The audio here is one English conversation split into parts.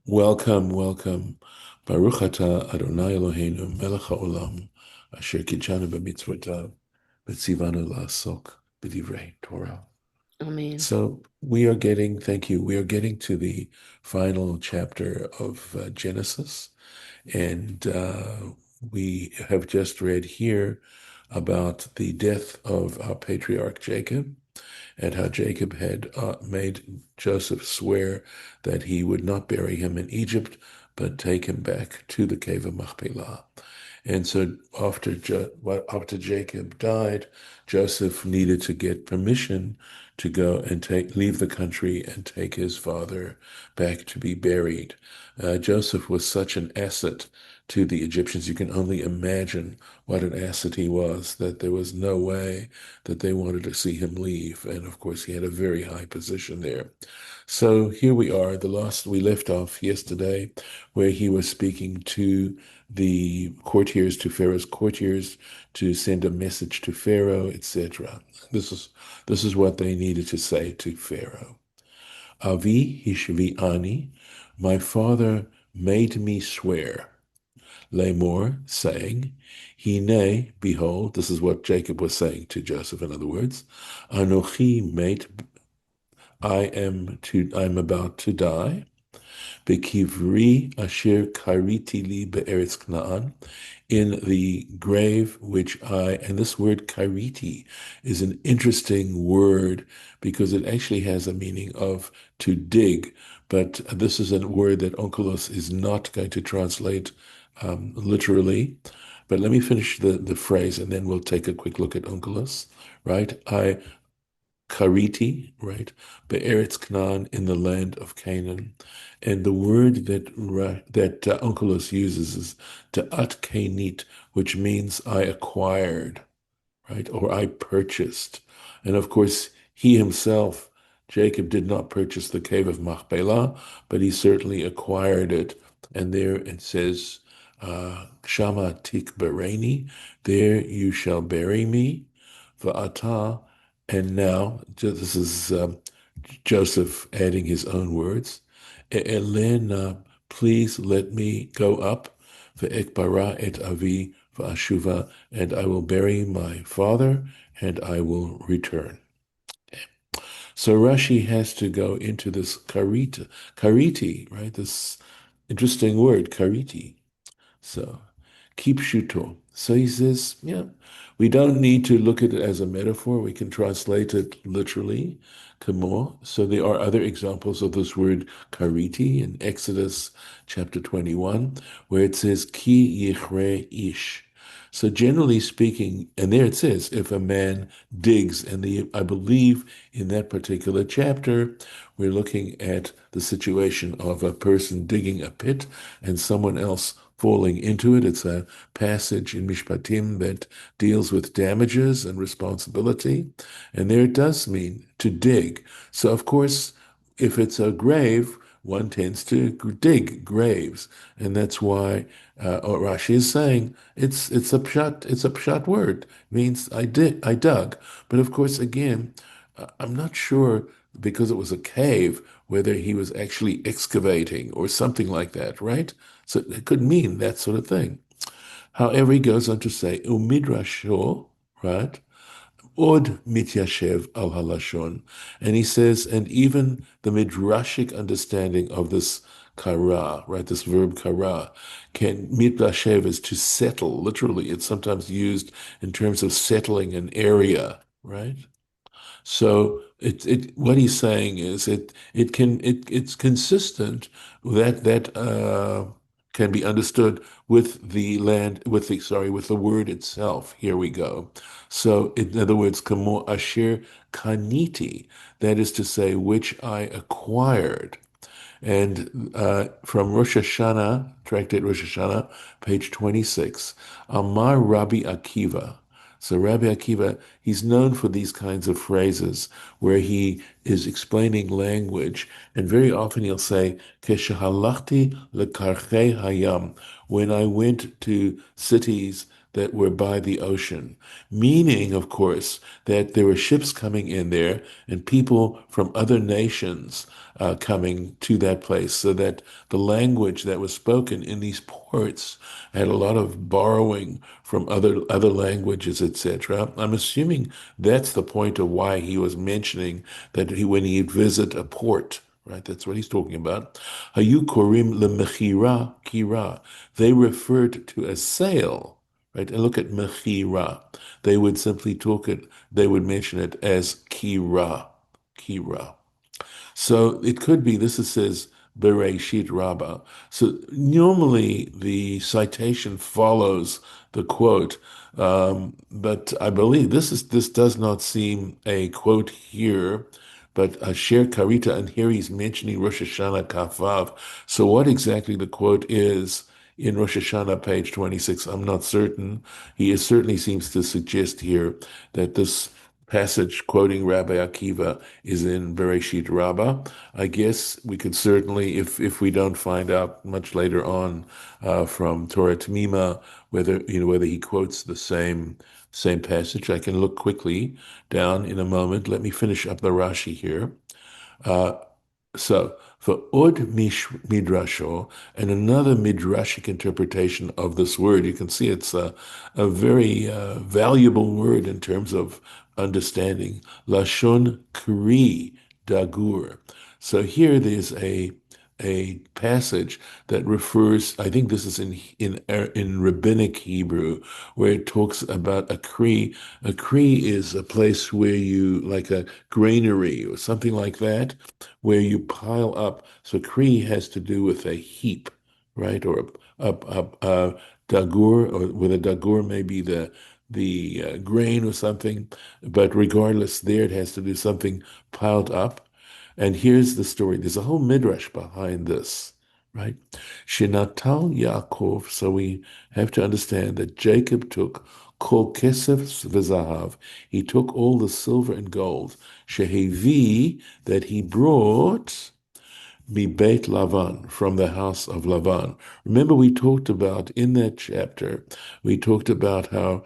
Welcome, welcome. Baruch atah Adonai Eloheinu melech haolam asher kitshanu b'mitzvotav v'tzivanu la'asok b'divrei Torah. Amen. So thank you, we are getting to the final chapter of Genesis, and we have just read here about the death of our patriarch Jacob, and how Jacob had made Joseph swear that he would not bury him in Egypt, but take him back to the cave of Machpela. And so after Jacob died, Joseph needed to get permission to go and leave the country and take his father back to be buried. Joseph was such an asset to the Egyptians. You can only imagine what an asset he was, that there was no way that they wanted to see him leave. And of course, he had a very high position there. So here we are, we left off yesterday, where he was speaking to the courtiers, to Pharaoh's courtiers, to send a message to Pharaoh, etc. This is what they needed to say to Pharaoh. Avi hishvi'ani, my father made me swear. Lamor, saying, Hine, behold, this is what Jacob was saying to Joseph, in other words, Anochi mate, I'm about to die. Bekivri asher kariti li be'eretz Canaan, in the grave and this word kariti is an interesting word because it actually has a meaning of to dig, but this is a word that Onkelos is not going to translate literally. But let me finish the phrase and then we'll take a quick look at Onkelos, right? Kariti, right? Be'eretz Canaan, in the land of Canaan. And the word that Onkelos uses is ta'at kanit, which means I acquired, right? Or I purchased. And of course, he himself, Jacob, did not purchase the cave of Machpelah, but he certainly acquired it. And there it says, Shama tik bereni, there you shall bury me, va'ata, and now, this is Joseph adding his own words, Elena, please let me go up, ve'ekbara et avi va'ashuva, and I will bury my father, and I will return. So Rashi has to go into this kariti, right? This interesting word, kariti. So keep shuto. So he says, yeah, we don't need to look at it as a metaphor. We can translate it literally, kamo. So there are other examples of this word kariti in Exodus chapter 21, where it says ki yichre ish. So generally speaking, and there it says, if a man digs, and I believe in that particular chapter, we're looking at the situation of a person digging a pit and someone else falling into it. It's a passage in Mishpatim that deals with damages and responsibility. And there it does mean to dig. So, of course, if it's a grave, one tends to dig graves. And that's why what Rashi is saying, it's a pshat word. It means I dug. But of course, again, I'm not sure, because it was a cave, whether he was actually excavating or something like that, right? So it could mean that sort of thing. However, he goes on to say, Umidrasho, right? Od mityashev al halashon. And he says, and even the midrashic understanding of this kara, right, this verb kara, can midrashev is to settle. Literally, it's sometimes used in terms of settling an area, right? So what he's saying is it's consistent that can be understood with the land with the word itself. Here we go. So in other words, kamo asher kaniti, that is to say, which I acquired. And from Rosh Hashanah, Tractate Rosh Hashanah, page 26, Amar Rabbi Akiva. So Rabbi Akiva, he's known for these kinds of phrases where he is explaining language, and very often he'll say, Keshahalachti lekarchei hayam, when I went to cities that were by the ocean, meaning, of course, that there were ships coming in there and people from other nations coming to that place, so that the language that was spoken in these ports had a lot of borrowing from other languages, etc. I'm assuming that's the point of why he was mentioning that when he'd visit a port, right? That's what he's talking about. Hayu korim lemechira kira. They referred to a sale, right? And look at mechira. They would simply talk it. They would mention it as kira, kira. So it could be, this it says Bereshit Rabbah. So normally the citation follows the quote, but I believe this does not seem a quote here, but Asher Karita, and here he's mentioning Rosh Hashanah Kafvav. So what exactly the quote is in Rosh Hashanah, page 26, I'm not certain. Certainly seems to suggest here that this passage quoting Rabbi Akiva is in Bereshit Rabbah. I guess we could certainly, if we don't find out much later on from Torah Tamima whether he quotes the same passage, I can look quickly down in a moment. Let me finish up the Rashi here. Uh, so, for midrasho, and another midrashic interpretation of this word, you can see it's a very valuable word in terms of understanding. Lashon kri dagur. So here there's a passage that refers, I think this is in rabbinic Hebrew, where it talks about a kri. A kri is a place where you, like a granary or something like that, where you pile up. So kri has to do with a heap, right? Or a dagur, or with a dagur maybe the grain or something. But regardless, there it has to do something piled up. And here's the story. There's a whole midrash behind this, right? Shenatal Yaakov. So we have to understand that Jacob took kol kesef v'zahav. He took all the silver and gold. Shehevi, that he brought mi Beit Lavan, from the house of Lavan. Remember, we talked about in that chapter, we talked about how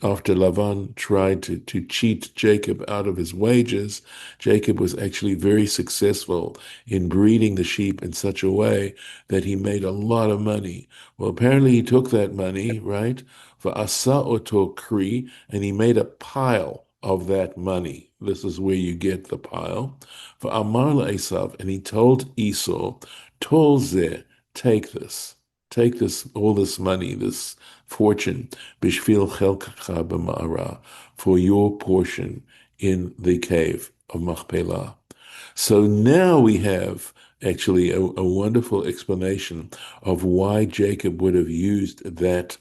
after Lavan tried to cheat Jacob out of his wages, Jacob was actually very successful in breeding the sheep in such a way that he made a lot of money. Well, apparently he took that money, right, for asa oto kri, and he made a pile of that money. This is where you get the pile. For Amar Esav, and he told Esau, Tol zeh, take this. Take this, all this money, this fortune, bishvil chelkacha b'ma'ara, for your portion in the cave of Machpela. So now we have actually a wonderful explanation of why Jacob would have used that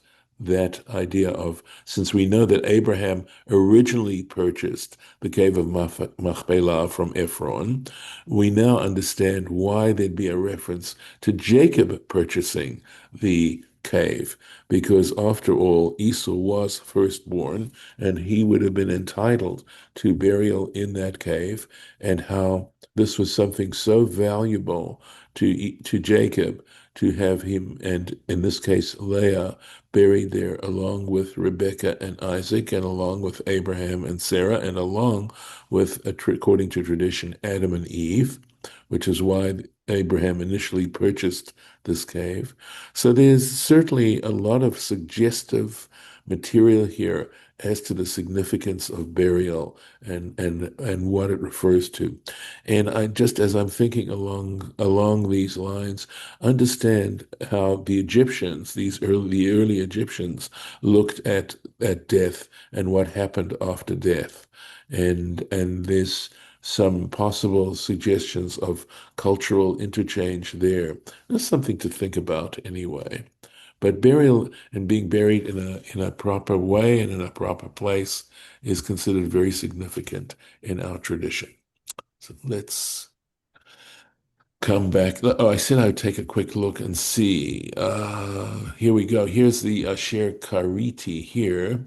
idea of, since we know that Abraham originally purchased the cave of Machpelah from Ephron, we now understand why there'd be a reference to Jacob purchasing the cave, because after all, Esau was firstborn, and he would have been entitled to burial in that cave, and how this was something so valuable to Jacob to have him, and in this case, Leah, buried there along with Rebekah and Isaac, and along with Abraham and Sarah, and along with, according to tradition, Adam and Eve, which is why Abraham initially purchased this cave. So there's certainly a lot of suggestive material here as to the significance of burial and what it refers to. And I just, as I'm thinking along these lines, understand how the Egyptians, the early Egyptians, looked at death and what happened after death. And there's some possible suggestions of cultural interchange there. That's something to think about anyway. But burial and being buried in a proper way and in a proper place is considered very significant in our tradition. So let's come back. Oh, I said I would take a quick look and see. Here we go. Here's the Asher Kariti here.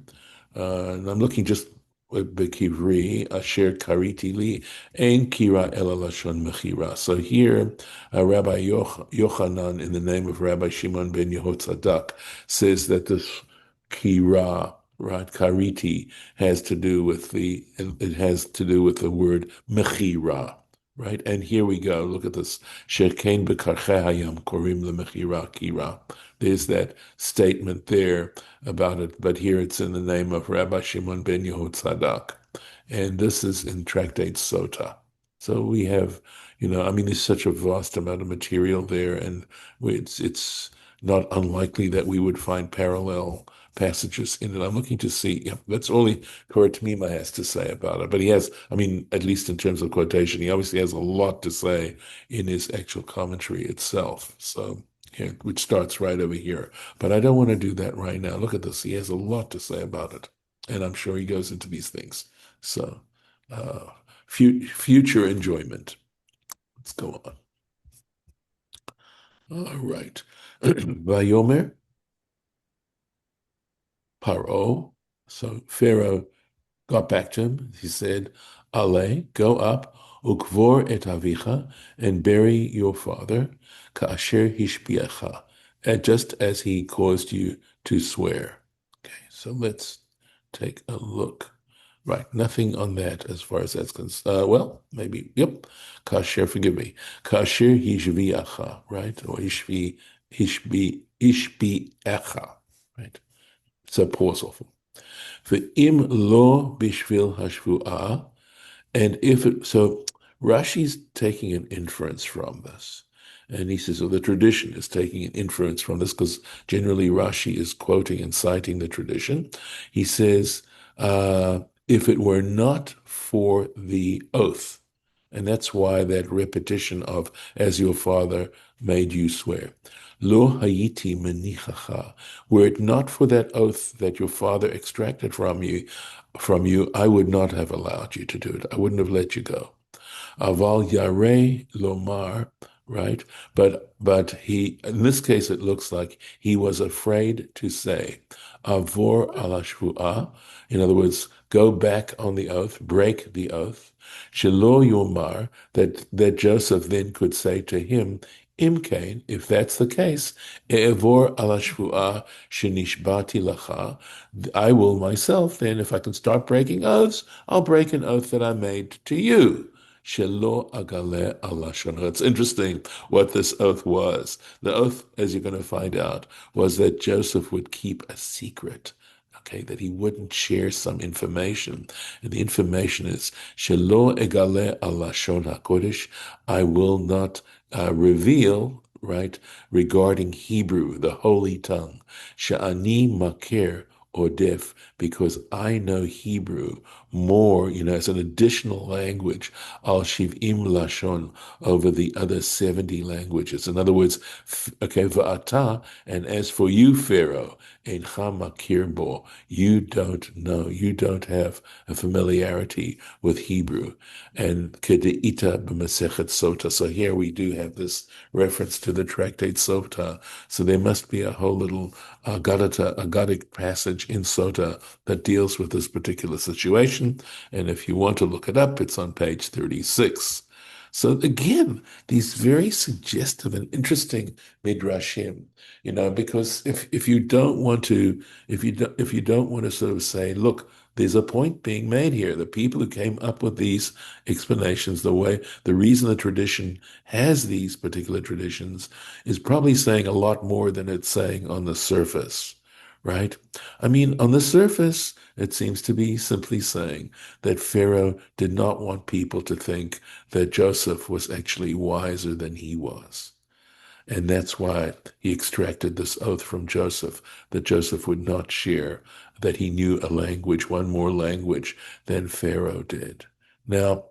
And I'm looking just with Bekivri, Asher Kariti Li, Ein Kira Ela Lashon Mechira. So here, Rabbi Yochanan, in the name of Rabbi Shimon ben Yehotzadak, says that this Kira, right? Kariti has to do with it has to do with the word mechira, right? And here we go. Look at this. Shekain bekarche hayam korim lemechira kira. There's that statement there about it, but here it's in the name of Rabbi Shimon ben Yehud and this is in Tractate Sota. So we have, I mean, there's such a vast amount of material there, and it's not unlikely that we would find parallel passages in it. I'm looking to see. Yeah, that's all Kurt Mima has to say about it. But he has, I mean, at least in terms of quotation, he obviously has a lot to say in his actual commentary itself. So here, which starts right over here. But I don't want to do that right now. Look at this. He has a lot to say about it. And I'm sure he goes into these things. So future enjoyment. Let's go on. All right. Vayomer Paro. So Pharaoh got back to him. He said, Ale, go up, ukvor et avicha, and bury your father, ka'asher hishbiacha, just as he caused you to swear. Okay, so let's take a look. Right, nothing on that as far as that's concerned. Well, maybe, yep. Kasher, forgive me. Kasher hishviacha, right? Or ishbiacha, right? So pause off. Ve'im lo bishvil hashvu'ah, and if it, so Rashi's taking an inference from this. And he says, well, the tradition is taking an inference from this because generally Rashi is quoting and citing the tradition. He says, if it were not for the oath, and that's why that repetition of, as your father made you swear. Lo hayiti menichacha. Were it not for that oath that your father extracted from you, I would not have allowed you to do it. I wouldn't have let you go. Aval yareh lomar, right? But he, in this case, it looks like he was afraid to say, avor ala shvu'ah, in other words, go back on the oath, break the oath. Shelo yomar, that Joseph then could say to him, Imkain, if that's the case, e'evor ala shvu'ah shenishbati lacha, I will myself then, if I can start breaking oaths, I'll break an oath that I made to you. Shelo agale alashon. It's interesting what this oath was. The oath, as you're going to find out, was that Joseph would keep a secret. Okay, that he wouldn't share some information. And the information is Shelo egale alashon hakodesh. I will not reveal, right, regarding Hebrew, the holy tongue. Sha'ani makir or deaf, because I know Hebrew more, as an additional language, al shiv'im lashon, over the other 70 languages. In other words, okay, va'ata, and as for you, Pharaoh, eincha makir bo, you don't know, you don't have a familiarity with Hebrew. And kede'ita b'masechet sota. So here we do have this reference to the tractate Sota. So there must be a whole little Aggadic passage in Sota that deals with this particular situation. And if you want to look it up, it's on page 36. So again, these very suggestive and interesting midrashim, because if you don't want to, if you don't want to sort of say, look, there's a point being made here. The people who came up with these explanations, the reason the tradition has these particular traditions is probably saying a lot more than it's saying on the surface, right? I mean, on the surface, it seems to be simply saying that Pharaoh did not want people to think that Joseph was actually wiser than he was. And that's why he extracted this oath from Joseph, that Joseph would not share, that he knew a language, one more language than Pharaoh did. Now,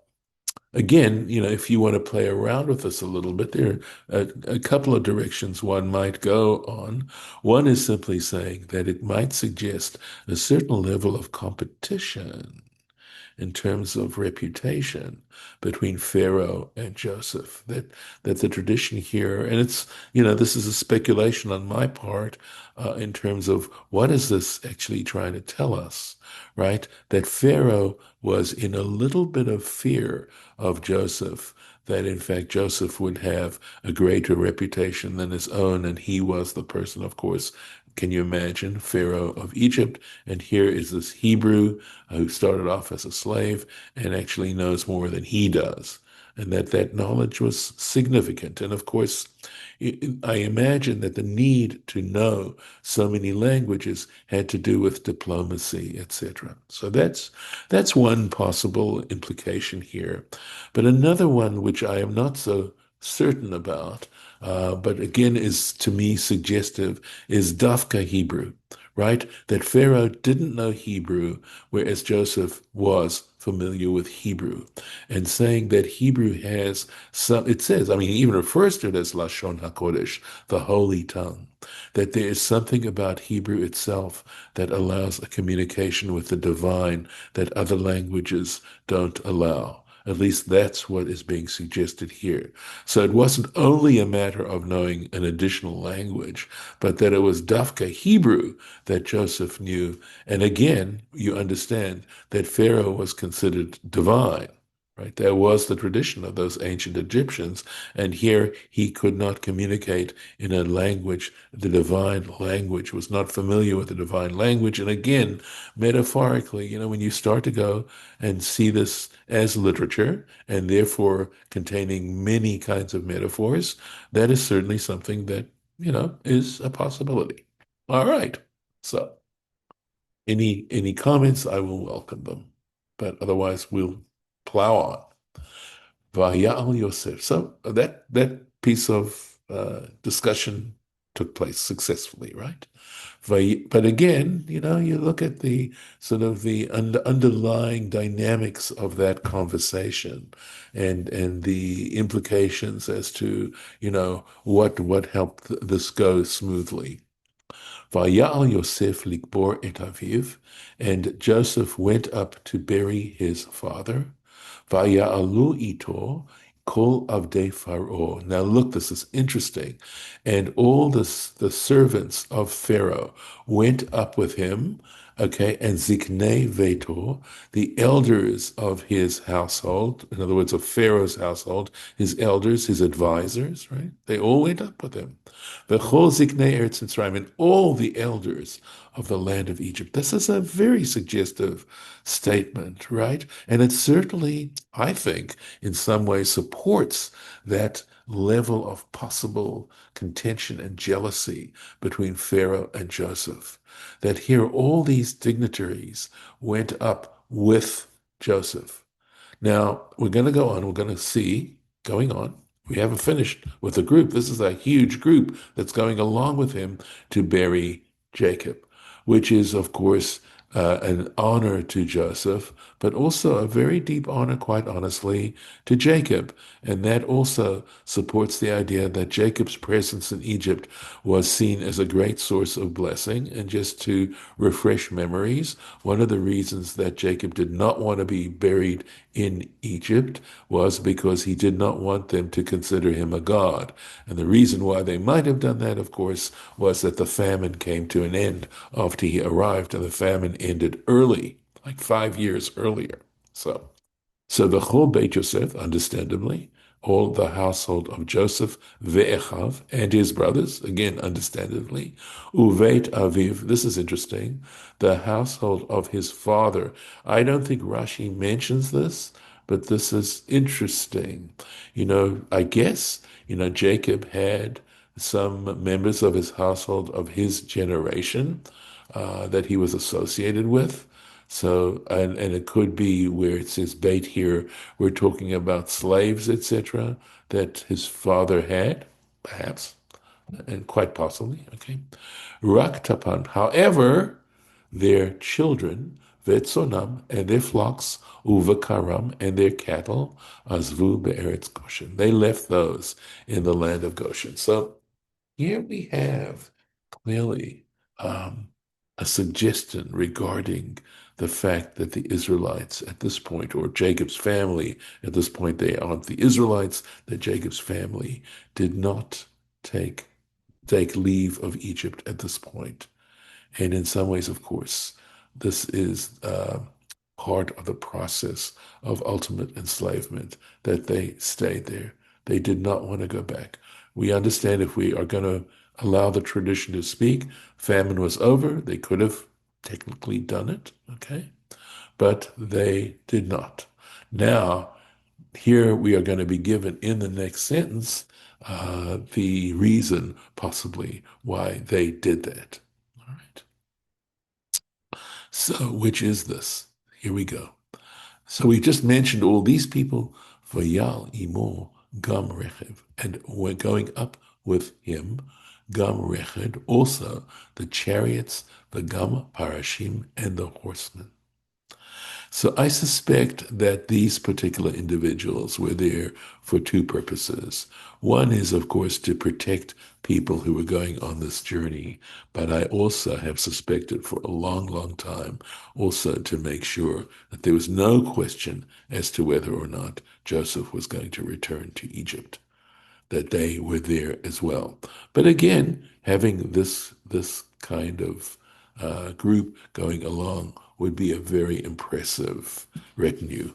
again, if you want to play around with this a little bit, there are a couple of directions one might go on. One is simply saying that it might suggest a certain level of competition in terms of reputation between Pharaoh and Joseph. That the tradition here, and it's, this is a speculation on my part in terms of what is this actually trying to tell us, right? That Pharaoh was in a little bit of fear of Joseph, that in fact Joseph would have a greater reputation than his own, and he was the person, of course, Can you imagine Pharaoh of Egypt? And here is this Hebrew who started off as a slave and actually knows more than he does. And that knowledge was significant. And of course, I imagine that the need to know so many languages had to do with diplomacy, etc. So that's one possible implication here. But another one, which I am not so certain about, but again is to me suggestive, is Dafka Hebrew, right? That Pharaoh didn't know Hebrew, whereas Joseph was familiar with Hebrew. And saying that Hebrew has some, it says, I mean, he even refers to it as Lashon HaKodesh, the holy tongue, that there is something about Hebrew itself that allows a communication with the divine that other languages don't allow. At least that's what is being suggested here. So it wasn't only a matter of knowing an additional language, but that it was Dafka Hebrew that Joseph knew. And again, you understand that Pharaoh was considered divine, right? There was the tradition of those ancient Egyptians, and here he could not communicate in a language, the divine language, was not familiar with the divine language. And again, metaphorically, when you start to go and see this as literature, and therefore containing many kinds of metaphors, that is certainly something that, is a possibility. All right. So any comments, I will welcome them. But otherwise, we'll plow on. Vayal Yosef. So that piece of discussion took place successfully, right? But again, you look at the sort of the underlying dynamics of that conversation and the implications as to, what helped this go smoothly. Vayal Yosef likbor et aviv, and Joseph went up to bury his father. Vaya'alu ito kol avdei Pharaoh. Now look, this is interesting. And all the servants of Pharaoh went up with him, okay, and ziknei veto, the elders of his household, in other words, of Pharaoh's household, his elders, his advisors, right? They all went up with him. V'chol ziknei Eretz Mitzrayim, and all the elders of the land of Egypt. This is a very suggestive statement, right? And it certainly, I think, in some ways supports that level of possible contention and jealousy between Pharaoh and Joseph. That here all these dignitaries went up with Joseph. Now, we're going to go on, we're going to see going on. We haven't finished with the group. This is a huge group that's going along with him to bury Jacob, which is, of course, an honor to Joseph, but also a very deep honor, quite honestly, to Jacob. And that also supports the idea that Jacob's presence in Egypt was seen as a great source of blessing. And just to refresh memories, one of the reasons that Jacob did not want to be buried in Egypt was because he did not want them to consider him a god. And the reason why they might have done that, of course, was that the famine came to an end after he arrived, and the famine ended early, like 5 years earlier. So the whole Beit Yosef, understandably, all the household of Joseph, Ve'echav, and his brothers, again, understandably, Uveit Aviv, this is interesting, the household of his father. I don't think Rashi mentions this, but this is interesting. I guess, Jacob had some members of his household of his generation that he was associated with. So, and it could be where it says bait here, we're talking about slaves, etc., that his father had, perhaps, and quite possibly, okay. Rak tapan. However, their children, vetzonam, and their flocks, uvakaram, and their cattle, azvu be'eretz Goshen. They left those in the land of Goshen. So here we have clearly um, a suggestion regarding the fact that the Israelites at this point, or Jacob's family at this point, they aren't the Israelites, that Jacob's family did not take leave of Egypt at this point. And in some ways, of course, this is part of the process of ultimate enslavement, that they stayed there. They did not want to go back. We understand if we are going to allow the tradition to speak. Famine was over. They could have technically done it, okay? But they did not. Now, here we are going to be given in the next sentence the reason, possibly, why they did that. All right. So, which is this? Here we go. So we just mentioned all these people, Vayal imo gam rechev, and we're going up with him, gam reched, also the chariots, the gam parashim, and the horsemen. So I suspect that these particular individuals were there for two purposes. One is, of course, to protect people who were going on this journey, but I also have suspected for a long, long time also to make sure that there was no question as to whether or not Joseph was going to return to Egypt, that they were there as well. But again, having this kind of group going along would be a very impressive retinue.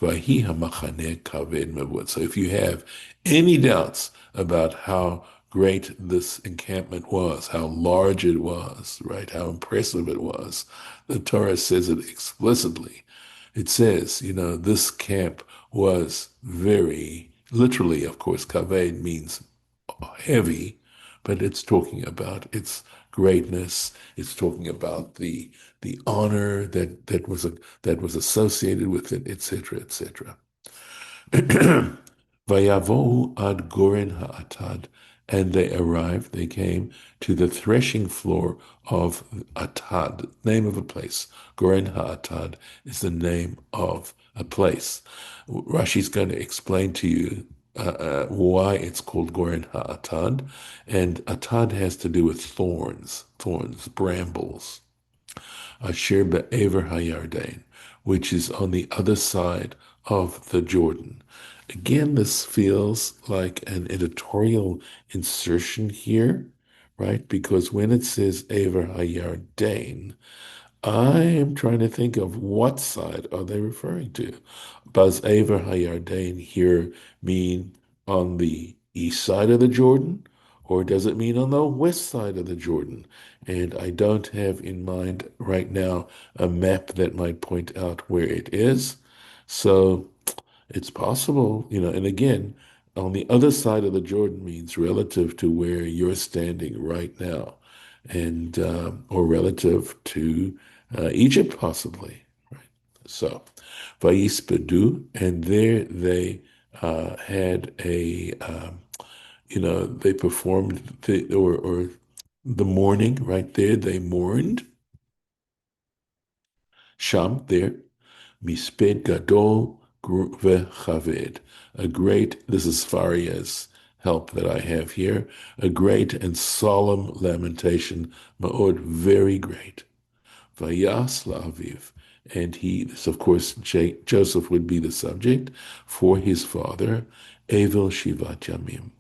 Vahi hamachaneh kaved mevud. So if you have any doubts about how great this encampment was, how large it was, right, how impressive it was, the Torah says it explicitly. It says, this camp was very, literally, of course, kaved means heavy, but it's talking about its greatness. It's talking about the honor that was associated with it, etc., etc. Vayavohu ad Goren Ha'atad, and they arrived, they came to the threshing floor of Atad, name of a place. Goren Ha'atad is the name of a place. Rashi's going to explain to you why it's called Goren Ha'atad, and Atad has to do with thorns, brambles. Asher be'ever hayarden, which is on the other side of the Jordan. Again, this feels like an editorial insertion here, right? Because when it says Ever Hayarden, I am trying to think of what side are they referring to. Does Ever Hayarden here mean on the east side of the Jordan, or does it mean on the west side of the Jordan? And I don't have in mind right now a map that might point out where it is. So it's possible, and again, on the other side of the Jordan means relative to where you're standing right now, and or relative to Egypt, possibly. Right. So, Vayispedu, and there they had they performed or the mourning right there. They mourned. Sham there. Misped gadol vechaved. This is Faria's help that I have here, a great and solemn lamentation, ma'od, very great. Vayas la'aviv. And this of course, Joseph would be the subject for his father, Evel Shivat Yamim,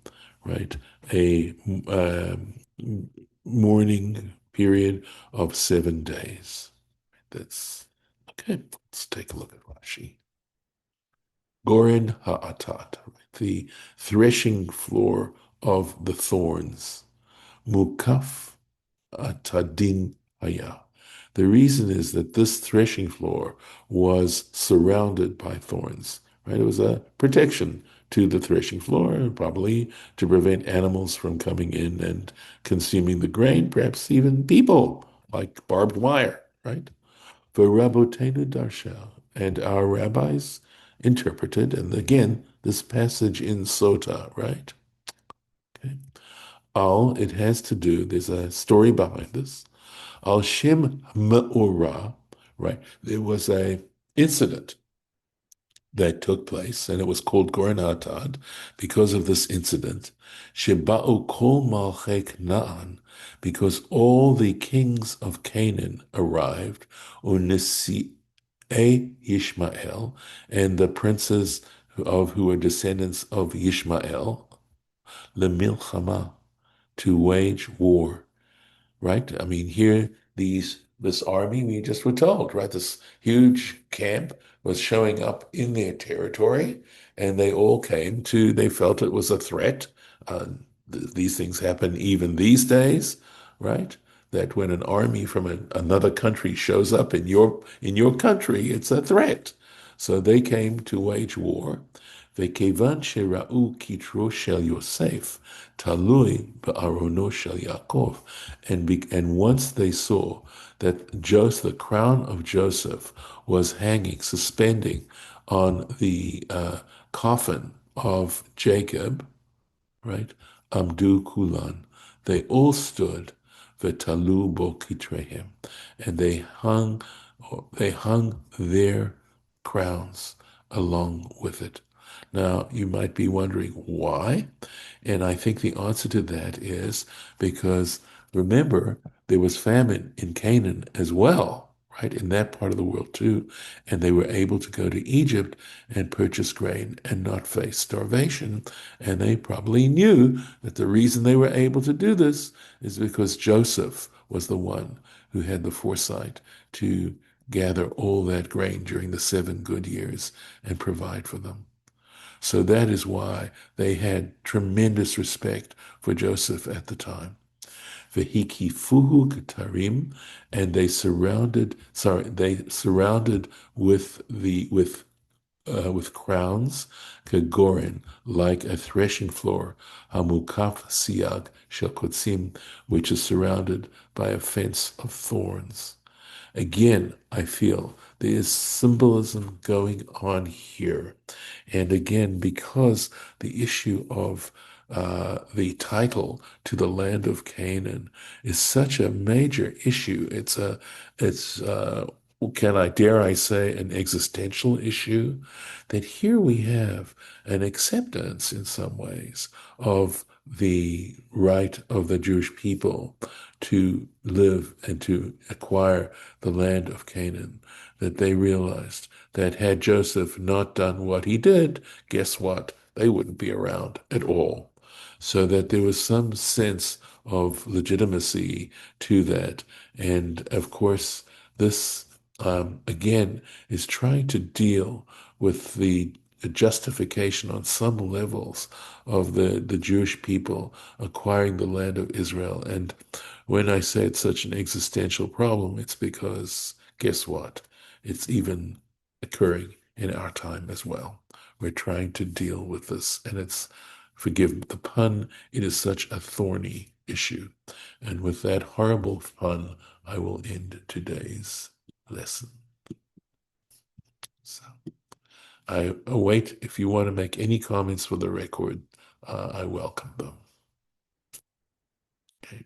right? A mourning period of 7 days. That's okay. Let's take a look at Rashi. Goren ha'atat, the threshing floor of the thorns. Mukaf atadin haya. The reason is that this threshing floor was surrounded by thorns, right? It was a protection to the threshing floor, and probably to prevent animals from coming in and consuming the grain, perhaps even people, like barbed wire, right? Rabotenu Darsha, and our rabbis interpreted, and again, this passage in Sota, right? Okay. It has to do, there's a story behind this. Al Shem Me'ora, right? There was a incident that took place, and it was called Goren Atad because of this incident. Sheba'u kol malchei Canaan, because all the kings of Canaan arrived, unisi Yishmael, and the princes who were descendants of Yishmael, lemilchama, to wage war, right? I mean, here this army we just were told, right? This huge camp was showing up in their territory, and they all came to. They felt it was a threat. these things happen even these days, right? That when an army from another country shows up in your country, it's a threat. So they came to wage war. וכיוון שראו כתרו של יוסף תלוי בארונו של יעקב, and once they saw that the crown of Joseph was hanging, suspending on the coffin of Jacob, right? Amdu Kulan. They all stood, v'talu bo kitrehem, and they hung their crowns along with it. Now, you might be wondering why, and I think the answer to that is because remember, there was famine in Canaan as well, right, in that part of the world too, and they were able to go to Egypt and purchase grain and not face starvation. And they probably knew that the reason they were able to do this is because Joseph was the one who had the foresight to gather all that grain during the 7 good years and provide for them. So that is why they had tremendous respect for Joseph at the time. Vehikifuhu katarim, and they surrounded with crowns, kagorin, like a threshing floor, hamukaf siag shel kotzim, which is surrounded by a fence of thorns. Again, I feel there is symbolism going on here. And again, because the issue of the title to the land of Canaan is such a major issue, it's can I dare I say an existential issue, that here we have an acceptance in some ways of the right of the Jewish people to live and to acquire the land of Canaan, that they realized that had Joseph not done what he did, guess what? They wouldn't be around at all. So that there was some sense of legitimacy to that. And of course, this again is trying to deal with the justification on some levels of the Jewish people acquiring the land of Israel. And when I say it's such an existential problem, it's because guess what? It's even occurring in our time as well. We're trying to deal with this, and it's, forgive the pun, it is such a thorny issue. And with that horrible pun, I will end today's lesson. So I await, if you want to make any comments for the record, I welcome them. Okay,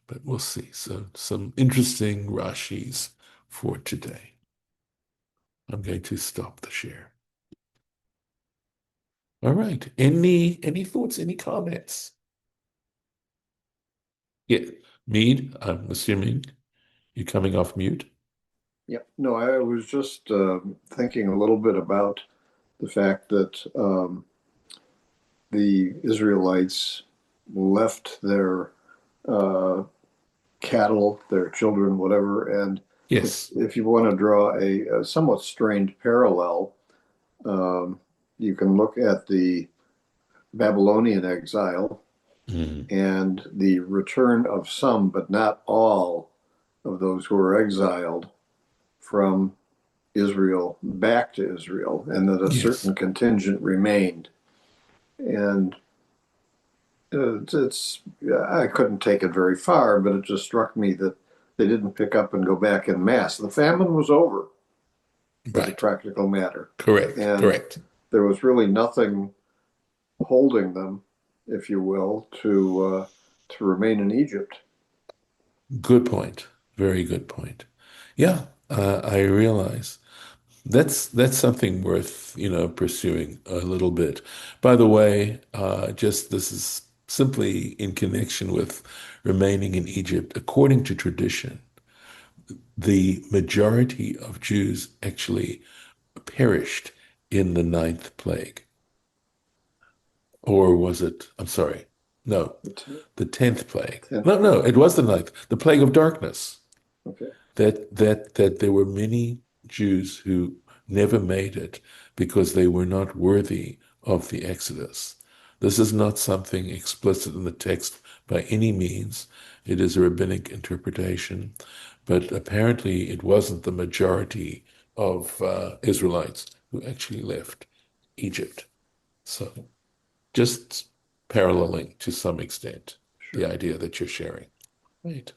but we'll see. So some interesting Rashis for today. I'm going to stop the share. All right. Any thoughts, any comments? Yeah, Mead, I'm assuming you're coming off mute. Yep. No, I was just thinking a little bit about the fact that the Israelites left their cattle, their children, whatever. And Yes. if you want to draw a somewhat strained parallel, you can look at the Babylonian exile and the return of some, but not all, of those who were exiled from Israel back to Israel, and that a Yes. certain contingent remained. And I couldn't take it very far, but it just struck me that they didn't pick up and go back en masse. The famine was over, as a practical matter. Correct. And Correct. there was really nothing holding them, if you will, to remain in Egypt. Good point. Very good point. Yeah, I realize that's something worth, pursuing a little bit. By the way, just this is simply in connection with remaining in Egypt. According to tradition, the majority of Jews actually perished in the ninth plague. Or was it, I'm sorry, no, the 10th plague. No, it was the ninth, the plague of darkness. Okay. That there were many Jews who never made it because they were not worthy of the Exodus. This is not something explicit in the text by any means. It is a rabbinic interpretation, but apparently it wasn't the majority of Israelites who actually left Egypt. So just paralleling to some extent the Sure. idea that you're sharing. Right.